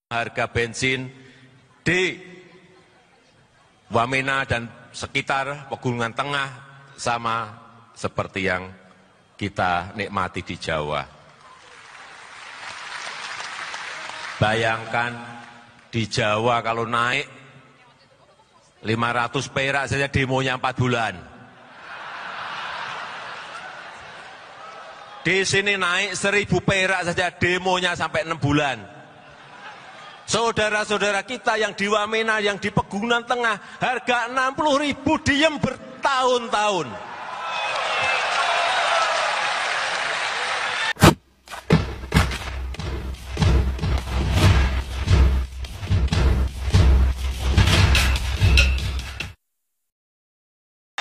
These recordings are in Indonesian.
Harga bensin di Wamena dan sekitar Pegunungan Tengah sama seperti yang kita nikmati di Jawa. Bayangkan di Jawa kalau naik 500 perak saja demonya 4 bulan. Di sini naik 1000 perak saja demonya sampai 6 bulan. Saudara-saudara kita yang di Wamena, yang di Pegunungan Tengah, harga 60.000 diem bertahun-tahun.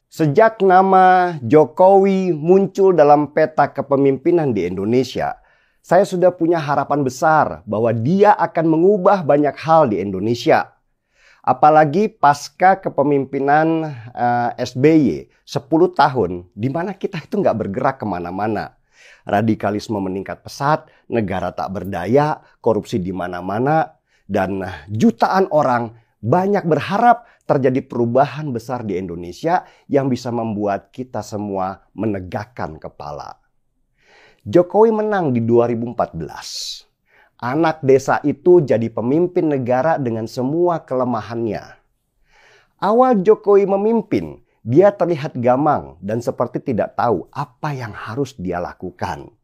Sejak nama Jokowi muncul dalam peta kepemimpinan di Indonesia, saya sudah punya harapan besar bahwa dia akan mengubah banyak hal di Indonesia. Apalagi pasca kepemimpinan SBY 10 tahun, di mana kita itu nggak bergerak kemana-mana. Radikalisme meningkat pesat, negara tak berdaya, korupsi di mana-mana, dan jutaan orang banyak berharap terjadi perubahan besar di Indonesia yang bisa membuat kita semua menegakkan kepala. Jokowi menang di 2014. Anak desa itu jadi pemimpin negara dengan semua kelemahannya. Awal Jokowi memimpin, dia terlihat gamang dan seperti tidak tahu apa yang harus dia lakukan.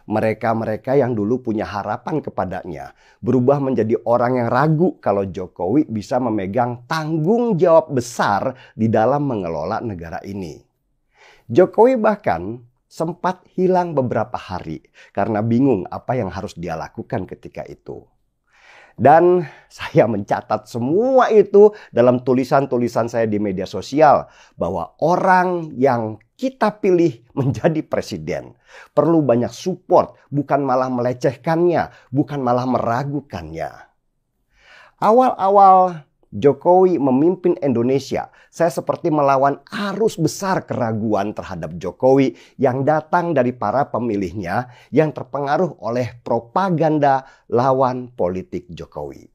Mereka-mereka yang dulu punya harapan kepadanya berubah menjadi orang yang ragu kalau Jokowi bisa memegang tanggung jawab besar di dalam mengelola negara ini. Jokowi bahkan sempat hilang beberapa hari karena bingung apa yang harus dia lakukan ketika itu. Dan saya mencatat semua itu dalam tulisan-tulisan saya di media sosial bahwa orang yang kita pilih menjadi presiden perlu banyak support, bukan malah melecehkannya, bukan malah meragukannya. Awal-awal Jokowi memimpin Indonesia, saya seperti melawan arus besar keraguan terhadap Jokowi yang datang dari para pemilihnya yang terpengaruh oleh propaganda lawan politik Jokowi.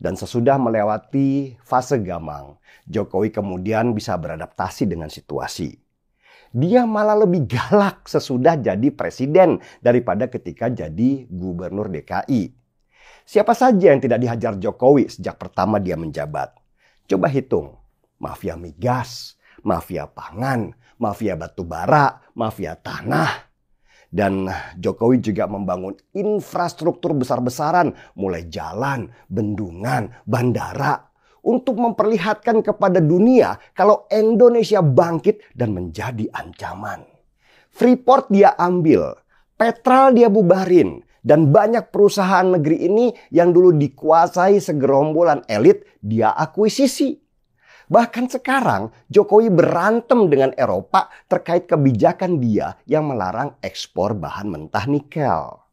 Dan sesudah melewati fase gamang, Jokowi kemudian bisa beradaptasi dengan situasi. Dia malah lebih galak sesudah jadi presiden daripada ketika jadi gubernur DKI. Siapa saja yang tidak dihajar Jokowi sejak pertama dia menjabat? Coba hitung. Mafia migas, mafia pangan, mafia batubara, mafia tanah. Dan Jokowi juga membangun infrastruktur besar-besaran, mulai jalan, bendungan, bandara, untuk memperlihatkan kepada dunia kalau Indonesia bangkit dan menjadi ancaman. Freeport dia ambil, Petral dia bubarin, dan banyak perusahaan negeri ini yang dulu dikuasai segerombolan elit dia akuisisi. Bahkan sekarang Jokowi berantem dengan Eropa terkait kebijakan dia yang melarang ekspor bahan mentah nikel.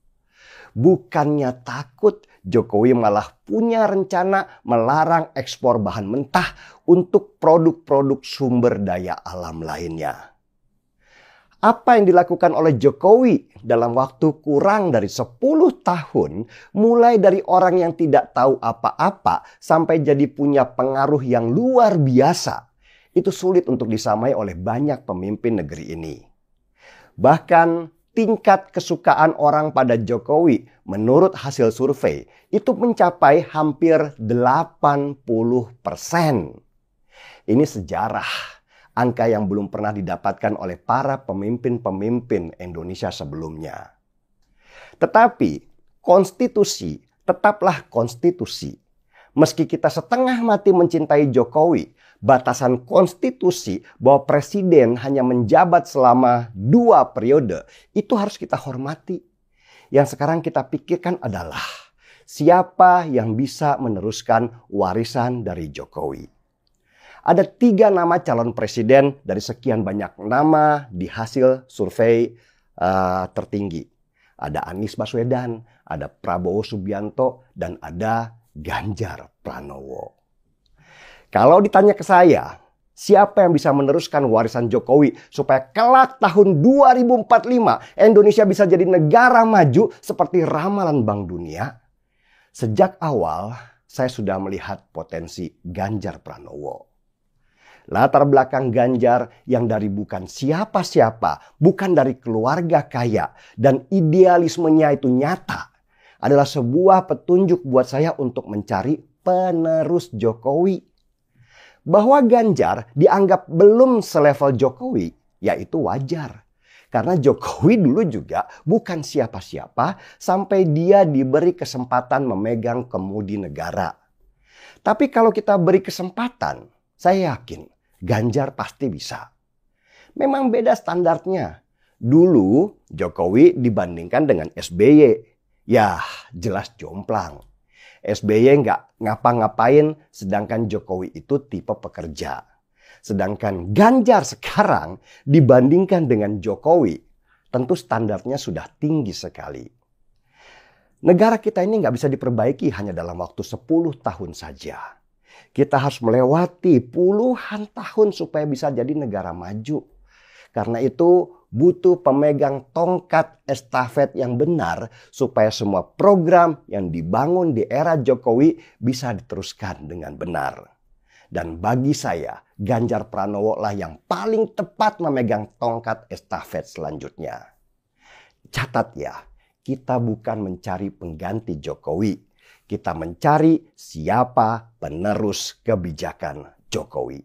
Bukannya takut, Jokowi malah punya rencana melarang ekspor bahan mentah untuk produk-produk sumber daya alam lainnya. Apa yang dilakukan oleh Jokowi dalam waktu kurang dari 10 tahun, mulai dari orang yang tidak tahu apa-apa sampai jadi punya pengaruh yang luar biasa, itu sulit untuk disamai oleh banyak pemimpin negeri ini. Bahkan tingkat kesukaan orang pada Jokowi menurut hasil survei itu mencapai hampir 80%. Ini sejarah. Angka yang belum pernah didapatkan oleh para pemimpin-pemimpin Indonesia sebelumnya. Tetapi konstitusi tetaplah konstitusi. Meski kita setengah mati mencintai Jokowi, batasan konstitusi bahwa presiden hanya menjabat selama 2 periode, itu harus kita hormati. Yang sekarang kita pikirkan adalah siapa yang bisa meneruskan warisan dari Jokowi. Ada 3 nama calon presiden dari sekian banyak nama di hasil survei tertinggi. Ada Anies Baswedan, ada Prabowo Subianto, dan ada Ganjar Pranowo. Kalau ditanya ke saya, siapa yang bisa meneruskan warisan Jokowi supaya kelak tahun 2045 Indonesia bisa jadi negara maju seperti ramalan Bank Dunia? Sejak awal, saya sudah melihat potensi Ganjar Pranowo. Latar belakang Ganjar yang dari bukan siapa-siapa, bukan dari keluarga kaya, dan idealismenya itu nyata, adalah sebuah petunjuk buat saya untuk mencari penerus Jokowi. Bahwa Ganjar dianggap belum selevel Jokowi, yaitu wajar. Karena Jokowi dulu juga bukan siapa-siapa sampai dia diberi kesempatan memegang kemudi negara. Tapi kalau kita beri kesempatan, saya yakin Ganjar pasti bisa. Memang beda standarnya. Dulu Jokowi dibandingkan dengan SBY. Ya jelas jomplang. SBY nggak ngapa-ngapain sedangkan Jokowi itu tipe pekerja. Sedangkan Ganjar sekarang dibandingkan dengan Jokowi, tentu standarnya sudah tinggi sekali. Negara kita ini nggak bisa diperbaiki hanya dalam waktu 10 tahun saja. Kita harus melewati puluhan tahun supaya bisa jadi negara maju. Karena itu butuh pemegang tongkat estafet yang benar supaya semua program yang dibangun di era Jokowi bisa diteruskan dengan benar. Dan bagi saya, Ganjar Pranowo lah yang paling tepat memegang tongkat estafet selanjutnya. Catat ya, kita bukan mencari pengganti Jokowi. Kita mencari siapa penerus kebijakan Jokowi.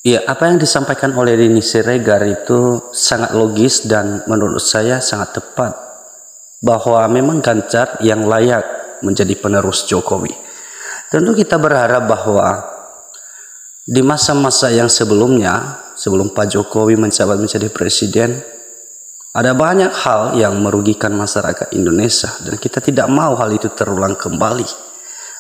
Ya, apa yang disampaikan oleh Denny Siregar itu sangat logis dan menurut saya sangat tepat. Bahwa memang Ganjar yang layak menjadi penerus Jokowi. Tentu kita berharap bahwa di masa-masa yang sebelumnya, sebelum Pak Jokowi menjabat menjadi presiden, ada banyak hal yang merugikan masyarakat Indonesia dan kita tidak mau hal itu terulang kembali.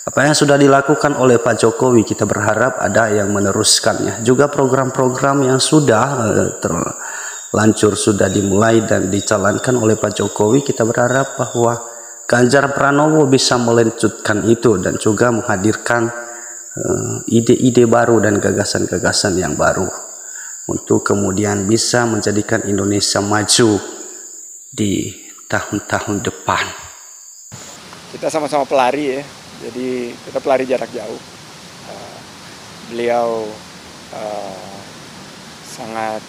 Apa yang sudah dilakukan oleh Pak Jokowi kita berharap ada yang meneruskannya. Juga program-program yang sudah terlanjur sudah dimulai dan dijalankan oleh Pak Jokowi, kita berharap bahwa Ganjar Pranowo bisa melanjutkan itu dan juga menghadirkan ide-ide baru dan gagasan-gagasan yang baru untuk kemudian bisa menjadikan Indonesia maju di tahun-tahun depan. Kita sama-sama pelari ya, jadi kita pelari jarak jauh. Beliau sangat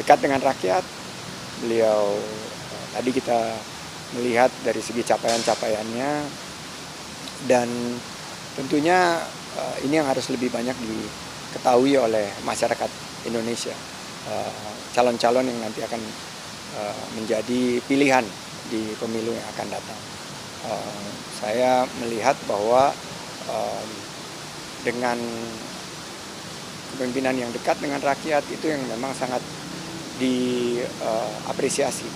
dekat dengan rakyat. Beliau tadi kita melihat dari segi capaian-capaiannya, dan tentunya ini yang harus lebih banyak diketahui oleh masyarakat Indonesia, calon-calon yang nanti akan menjadi pilihan di pemilu yang akan datang. Saya melihat bahwa dengan kepemimpinan yang dekat dengan rakyat itu yang memang sangat diapresiasi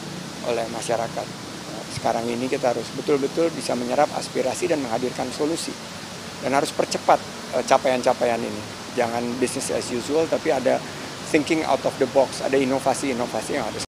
oleh masyarakat. Sekarang ini kita harus betul-betul bisa menyerap aspirasi dan menghadirkan solusi, dan harus percepat capaian-capaian ini. Jangan business as usual, tapi ada thinking out of the box, ada inovasi-inovasi yang harus